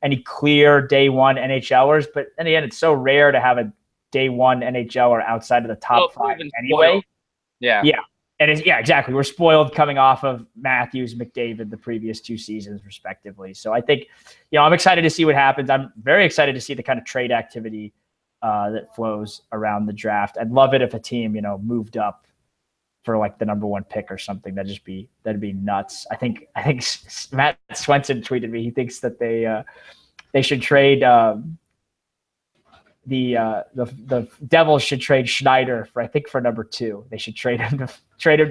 any clear day one NHLers. But in the end, it's so rare to have a day one NHLer outside of the top five anyway. Yeah. And exactly. We're spoiled coming off of Matthews, McDavid the previous 2 seasons, respectively. So I think, I'm excited to see what happens. I'm very excited to see the kind of trade activity that flows around the draft. I'd love it if a team, moved up for like the number 1 pick or something. That'd be nuts. I think Matt Swenson tweeted me. He thinks that they should trade the Devils should trade Schneider for number 2. They should trade him to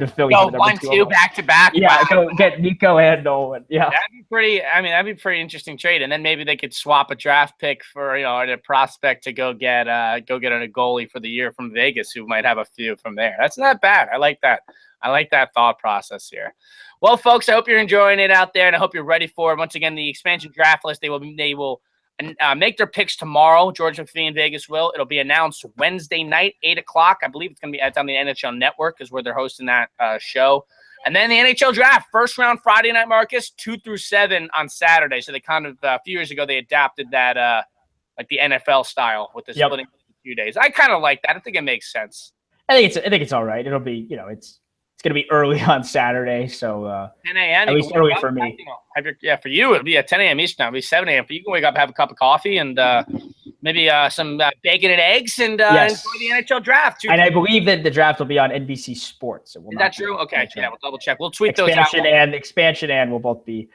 Philly. Go 1-2 back-to-back. Yeah, go get Nico and Nolan. Yeah, that'd be pretty. I mean, that'd be a pretty interesting trade. And then maybe they could swap a draft pick for a prospect to go get a goalie for the year from Vegas, who might have a few from there. That's not bad. I like that. I like that thought process here. Well, folks, I hope you're enjoying it out there, and I hope you're ready for it. Once again, the expansion draft list. They will make their picks tomorrow. George McPhee and Vegas will. It'll be announced Wednesday night, 8 o'clock. I believe it's on the NHL Network is where they're hosting that show. And then the NHL draft, first round Friday night, Marcus, 2 through 7 on Saturday. So they kind of, a few years ago, they adapted that like the NFL style with the splitting in a few days. I kind of like that. I think it makes sense. I think it's all right. It'll be, it's going to be early on Saturday, so 10 a.m. At least early for me. For you, it'll be at 10 a.m. Eastern. It'll be 7 a.m. But you can wake up, have a cup of coffee, and maybe some bacon and eggs, and enjoy the NHL draft. And I believe that the draft will be on NBC Sports. Is that true? Okay, yeah, we'll double check. We'll tweet those out. Expansion and will both be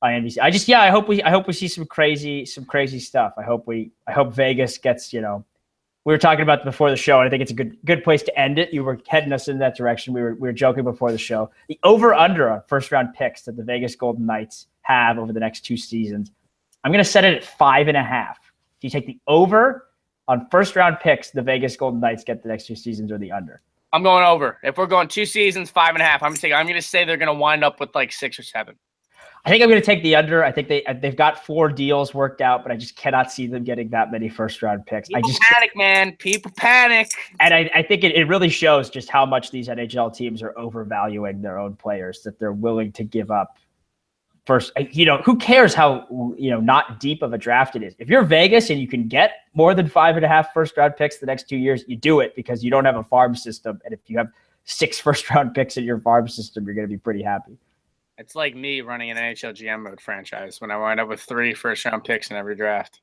on NBC. I hope we see some crazy stuff. I hope Vegas gets, we were talking about before the show, and I think it's a good place to end it. You were heading us in that direction. We were joking before the show. The over-under on first-round picks that the Vegas Golden Knights have over the next 2 seasons, I'm going to set it at 5.5. Do you take the over on first-round picks the Vegas Golden Knights get the next 2 seasons, or the under? I'm going over. If we're going 2 seasons, 5.5, I'm going to say they're going to wind up with like 6 or 7. I think I'm going to take the under. I think they've got 4 deals worked out, but I just cannot see them getting that many first-round picks. People panic, man. People panic. And I think it really shows just how much these NHL teams are overvaluing their own players, that they're willing to give up first. Who cares how not deep of a draft it is? If you're Vegas and you can get more than 5.5 first-round picks the next 2 years, you do it because you don't have a farm system. And if you have 6 first-round picks in your farm system, you're going to be pretty happy. It's like me running an NHL GM mode franchise when I wind up with 3 first-round picks in every draft.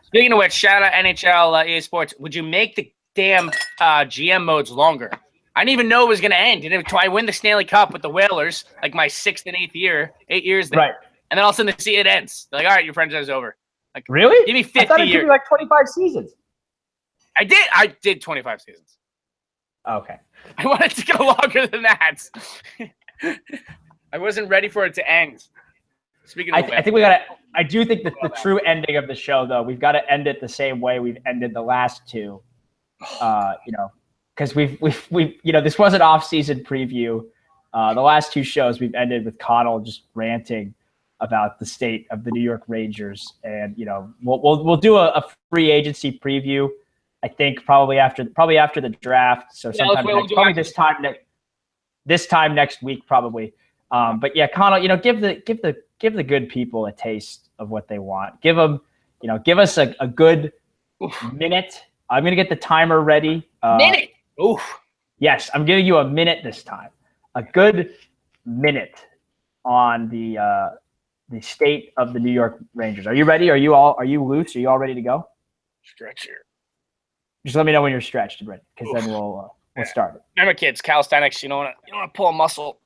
Speaking of which, shout out NHL EA Sports. Would you make the damn GM modes longer? I didn't even know it was going to end. I win the Stanley Cup with the Whalers, like my 6th and 8th year, 8 years there. Right. And then all of a sudden it ends. They're like, all right, your franchise is over. Like, really? Give me 50 I thought it'd years. give you like 25 seasons. I did 25 seasons. Okay. I wanted to go longer than that. I wasn't ready for it to end. Speaking of I think we got to – I do think that the true ending of the show, though, we've got to end it the same way we've ended the last 2. Because we've this was an off-season preview. The last 2 shows we've ended with Conall just ranting about the state of the New York Rangers, and we'll do a free agency preview. I think probably after the draft. So sometime probably this time next week probably. But yeah, Conall, give the good people a taste of what they want. Give us a good minute. I'm gonna get the timer ready. Minute. Oof. Yes, I'm giving you a minute this time. A good minute on the state of the New York Rangers. Are you ready? Are you loose? Are you all ready to go? Stretch here. Just let me know when you're stretched and ready, because then we'll start it. Remember, kids, calisthenics. You don't want to pull a muscle.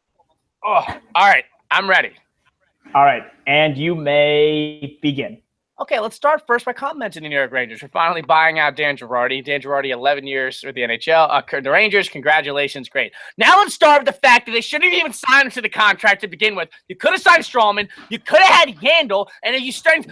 Oh, all right. I'm ready. All right, and you may begin. Okay, let's start first by complimenting the New York Rangers for finally buying out Dan Girardi. Dan Girardi, 11 years with the NHL. The Rangers, congratulations, great. Now let's start with the fact that they shouldn't have even signed him to the contract to begin with. You could have signed Strawman, you could have had Yandel, and then you signed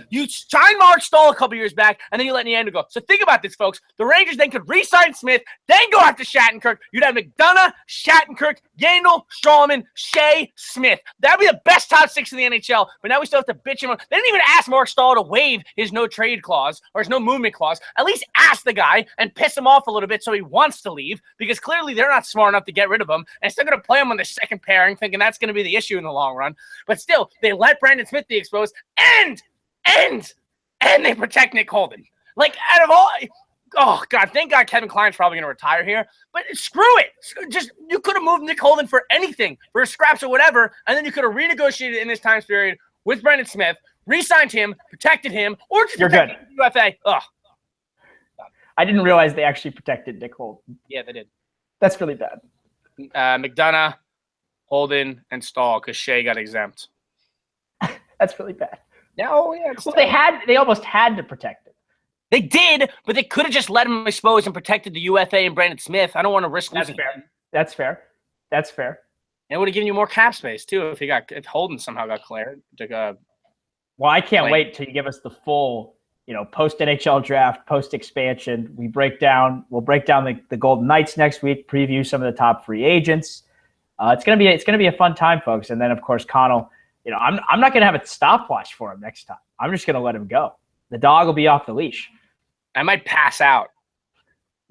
Mark Stahl a couple years back, and then you let Yandel go. So think about this, folks. The Rangers then could re-sign Smith, then go after Shattenkirk. You'd have McDonough, Shattenkirk, Yandel, Strawman, Shea, Smith. That'd be the best top six in the NHL, but now we still have to bitch him. They didn't even ask Mark Stahl to waive his no trade clause or his no movement clause. At least ask the guy and piss him off a little bit so he wants to leave, because clearly they're not smart enough to get rid of him, and still going to play him on the second pairing, thinking that's going to be the issue in the long run. But still, they let Brandon Smith be exposed, and they protect Nick Holden. Like, out of all... Oh, God, thank God Kevin Klein's probably going to retire here. But screw it. Just, you could have moved Nick Holden for anything, for scraps or whatever, and then you could have renegotiated in this time period with Brandon Smith, re-signed him, protected him, or just protected the UFA. Ugh. I didn't realize they actually protected Nick Holden. Yeah, they did. That's really bad. McDonough, Holden, and Stahl, because Shea got exempt. That's really bad. No, yeah. Well, they almost had to protect him. They did, but they could have just let him expose and protected the UFA and Brandon Smith. I don't want to risk losing. That's fair. That's fair. And it would have given you more cap space too if Holden somehow got cleared. Well, I can't wait till you give us the full, post NHL draft, post expansion. We'll break down the Golden Knights next week. Preview some of the top free agents. It's gonna be a fun time, folks. And then of course Conall. I'm not gonna have a stopwatch for him next time. I'm just gonna let him go. The dog will be off the leash. I might pass out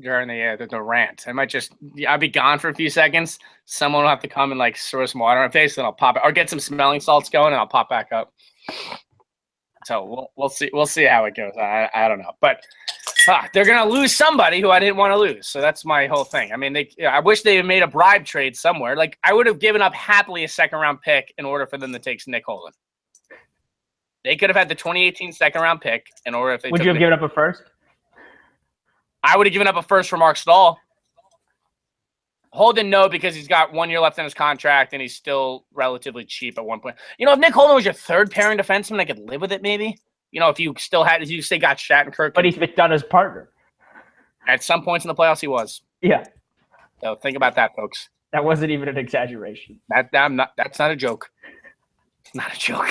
during the rant. I'll be gone for a few seconds. Someone will have to come and throw some water on my face, and I'll pop it, or get some smelling salts going, and I'll pop back up. So we'll see. We'll see how it goes. I don't know, but they're gonna lose somebody who I didn't want to lose. So that's my whole thing. I mean, I wish they had made a bribe trade somewhere. I would have given up happily a second-round pick in order for them to take Nick Holden. They could have had the 2018 second-round pick in order if they. Would you have given up a first? I would have given up a first for Mark Stahl. Holden, no, because he's got 1 year left in his contract and he's still relatively cheap at one point. If Nick Holden was your third pairing defenseman, I could live with it maybe. If you say got Shattenkirk. But he's McDonough's partner. At some points in the playoffs, he was. Yeah. So think about that, folks. That wasn't even an exaggeration. That's not a joke. It's not a joke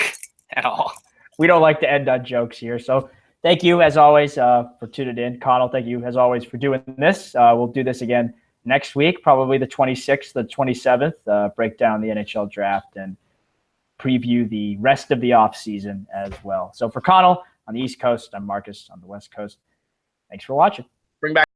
at all. We don't like to end on jokes here, so thank you, as always, for tuning in. Conall, thank you, as always, for doing this. We'll do this again next week, probably the 26th, the 27th, break down the NHL draft and preview the rest of the offseason as well. So for Conall on the East Coast, I'm Marcus on the West Coast. Thanks for watching. Bring back